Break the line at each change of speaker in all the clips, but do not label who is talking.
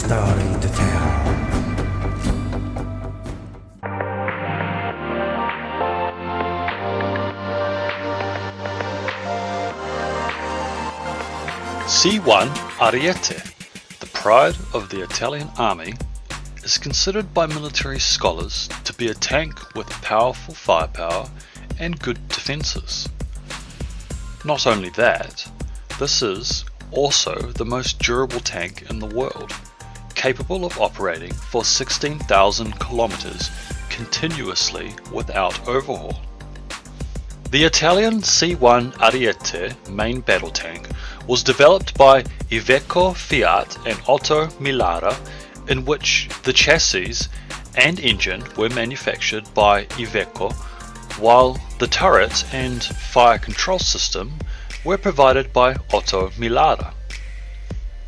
story to tell.
C1 Ariete, the pride of the Italian army, is considered by military scholars to be a tank with powerful firepower and good defences. Not only that, this is also the most durable tank in the world, capable of operating for 16,000 kilometers continuously without overhaul. The Italian C1 Ariete main battle tank was developed by Iveco-Fiat and Oto Melara, in which the chassis and engine were manufactured by Iveco, while the turret and fire control system were provided by Oto Melara.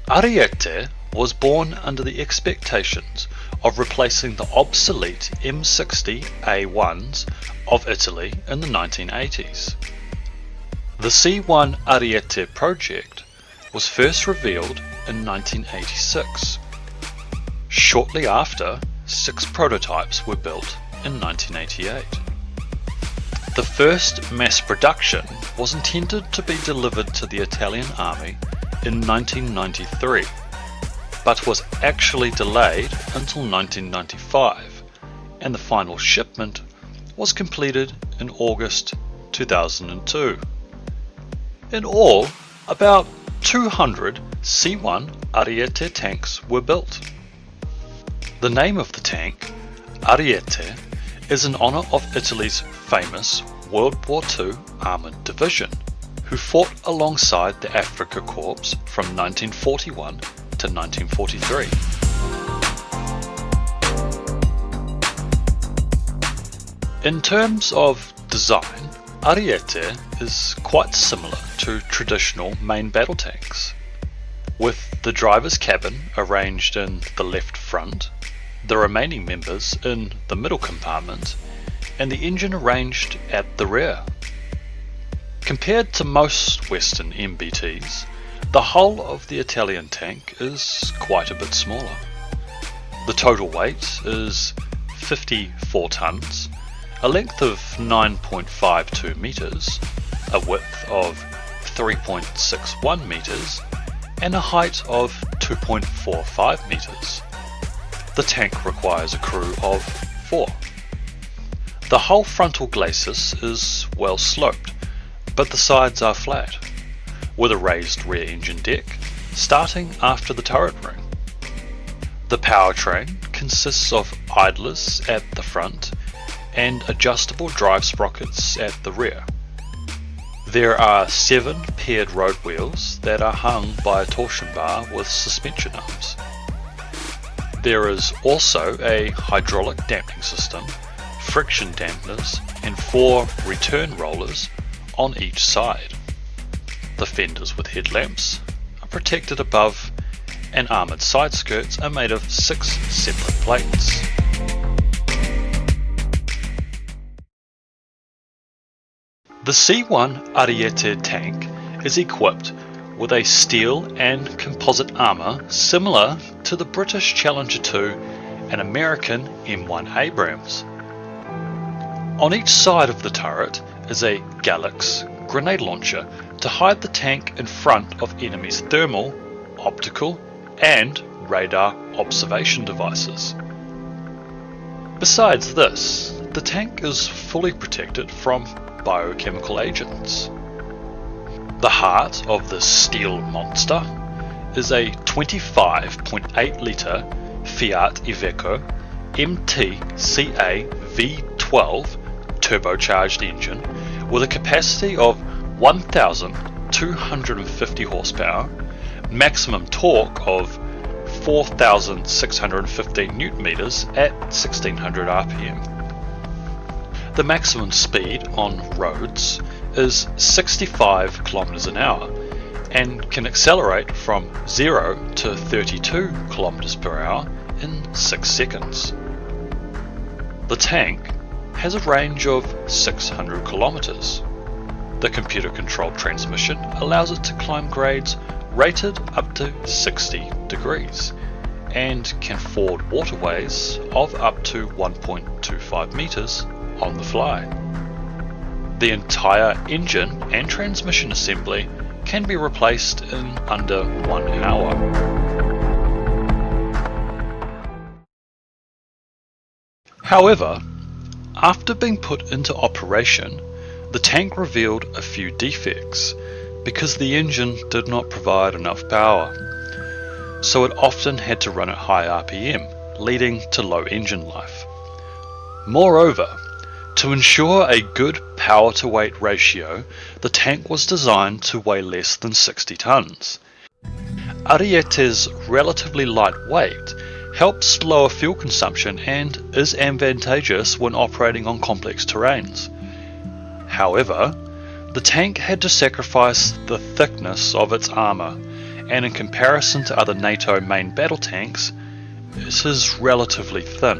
Ariete was born under the expectations of replacing the obsolete M60A1s of Italy in the 1980s. The C1 Ariete project was first revealed in 1986. Shortly after, 6 prototypes were built in 1988. The first mass production was intended to be delivered to the Italian army in 1993, but was actually delayed until 1995, and the final shipment was completed in August 2002. In all, about 200 C1 Ariete tanks were built. The name of the tank, Ariete, is in honour of Italy's famous World War II armoured division, who fought alongside the Afrika Corps from 1941 to 1943. In terms of design, Ariete is quite similar to traditional main battle tanks, with the driver's cabin arranged in the left front, the remaining members in the middle compartment, and the engine arranged at the rear. Compared to most Western MBTs, the hull of the Italian tank is quite a bit smaller. The total weight is 54 tons, a length of 9.52 meters, a width of 3.61 meters, and a height of 2.45 meters. The tank requires a crew of 4. The whole frontal glacis is well sloped, but the sides are flat, with a raised rear engine deck starting after the turret ring. The powertrain consists of idlers at the front and adjustable drive sprockets at the rear. There are 7 paired road wheels that are hung by a torsion bar with suspension arms. There is also a hydraulic damping system, friction dampeners, and 4 return rollers on each side. The fenders with headlamps are protected above, and armoured side skirts are made of 6 separate plates. The C1 Ariete tank is equipped with a steel and composite armour similar to the British Challenger 2 and American M1 Abrams. On each side of the turret is a Galax grenade launcher to hide the tank in front of enemies' thermal, optical, and radar observation devices. Besides this, the tank is fully protected from biochemical agents. The heart of this steel monster is a 25.8 litre Fiat Iveco MTCA V12 turbocharged engine with a capacity of 1,250 horsepower, maximum torque of 4,615 Newton meters at 1600 RPM. The maximum speed on roads is 65 kilometers an hour and can accelerate from 0 to 32 kilometers per hour in 6 seconds. The tank has a range of 600 kilometers. The computer-controlled transmission allows it to climb grades rated up to 60 degrees and can ford waterways of up to 1.25 meters on the fly. The entire engine and transmission assembly can be replaced in under 1 hour. However, after being put into operation, the tank revealed a few defects because the engine did not provide enough power, so it often had to run at high RPM, leading to low engine life. Moreover, to ensure a good power-to-weight ratio, the tank was designed to weigh less than 60 tons. Ariete's relatively light weight helps lower fuel consumption and is advantageous when operating on complex terrains. However, the tank had to sacrifice the thickness of its armour, and in comparison to other NATO main battle tanks, it is relatively thin.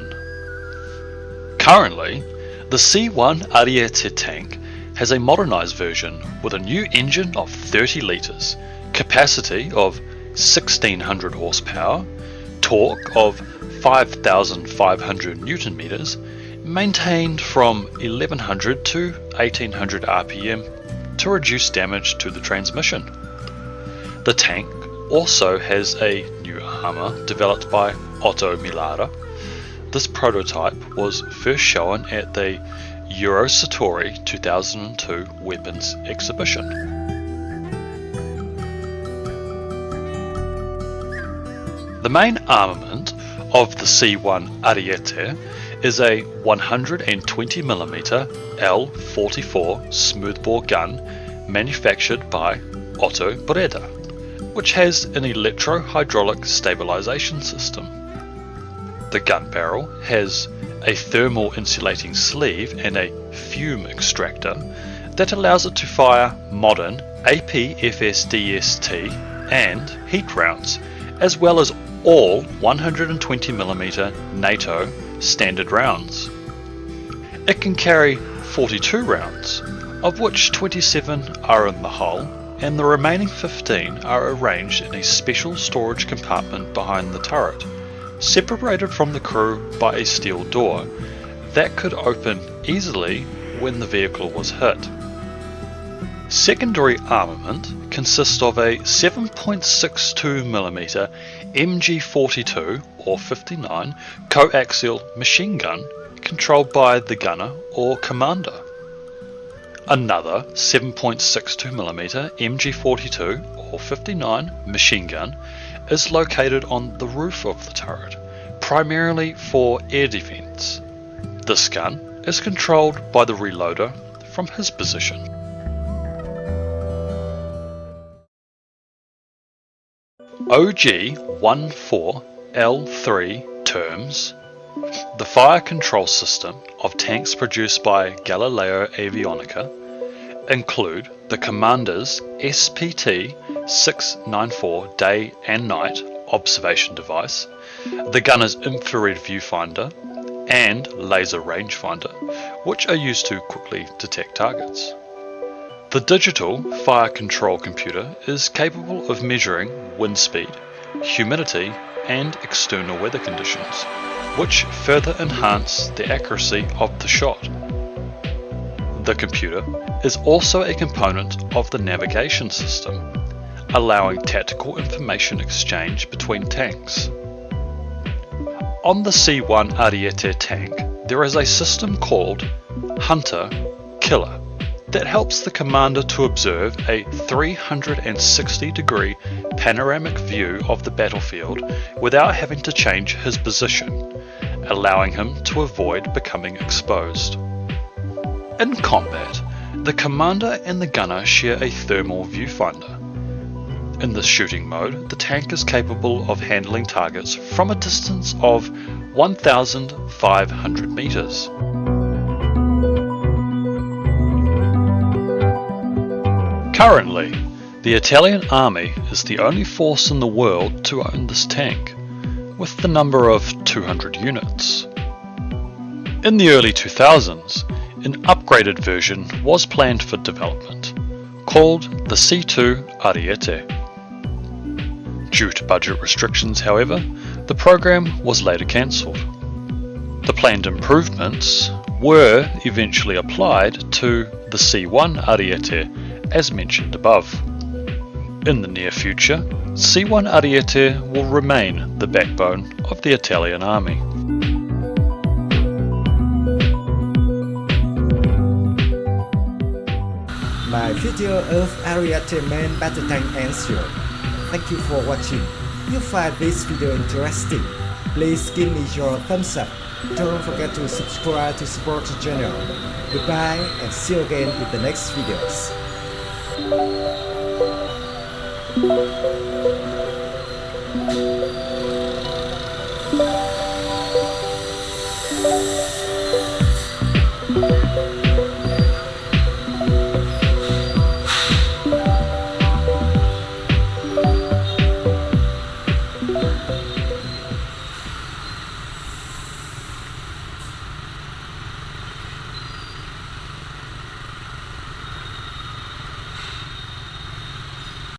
Currently, the C1 Ariete tank has a modernised version with a new engine of 30 litres, capacity of 1600 horsepower, torque of 5,500 Newton meters, maintained from 1100 to 1800 RPM to reduce damage to the transmission. The tank also has a new armour developed by Oto Melara. This prototype was first shown at the Eurosatori 2002 Weapons Exhibition. The main armament of the C1 Ariete is a 120mm L44 smoothbore gun manufactured by Otto Breda, which has an electro-hydraulic stabilization system. The gun barrel has a thermal insulating sleeve and a fume extractor that allows it to fire modern APFSDST and heat rounds, as well as all 120mm NATO standard rounds. It can carry 42 rounds, of which 27 are in the hull and the remaining 15 are arranged in a special storage compartment behind the turret, separated from the crew by a steel door that could open easily when the vehicle was hit. Secondary armament consists of a 7.62mm MG42 or 59 coaxial machine gun controlled by the gunner or commander. Another 7.62mm MG42 or 59 machine gun is located on the roof of the turret, primarily for air defense. This gun is controlled by the reloader from his position. OG-14L3 terms, the fire control system of tanks produced by Galileo Avionica, include the Commander's SPT-694 day and night observation device, the gunner's infrared viewfinder, and laser rangefinder, which are used to quickly detect targets. The digital fire control computer is capable of measuring wind speed, humidity, and external weather conditions, which further enhance the accuracy of the shot. The computer is also a component of the navigation system, allowing tactical information exchange between tanks. On the C1 Ariete tank, there is a system called Hunter-Killer that helps the commander to observe a 360-degree panoramic view of the battlefield without having to change his position, allowing him to avoid becoming exposed. In combat, the commander and the gunner share a thermal viewfinder. In this shooting mode, the tank is capable of handling targets from a distance of 1,500 meters. Currently, the Italian army is the only force in the world to own this tank, with the number of 200 units. In the early 2000s, an upgraded version was planned for development, called the C2 Ariete. Due to budget restrictions, however, the program was later cancelled. The planned improvements were eventually applied to the C1 Ariete, as mentioned above. In the near future, C1 Ariete will remain the backbone of the Italian army.
My video of Ariete main battle tank ends here. Thank you for watching. If you find this video interesting, please give me your thumbs up. Don't forget to subscribe to support the channel. Goodbye and see you again in the next videos.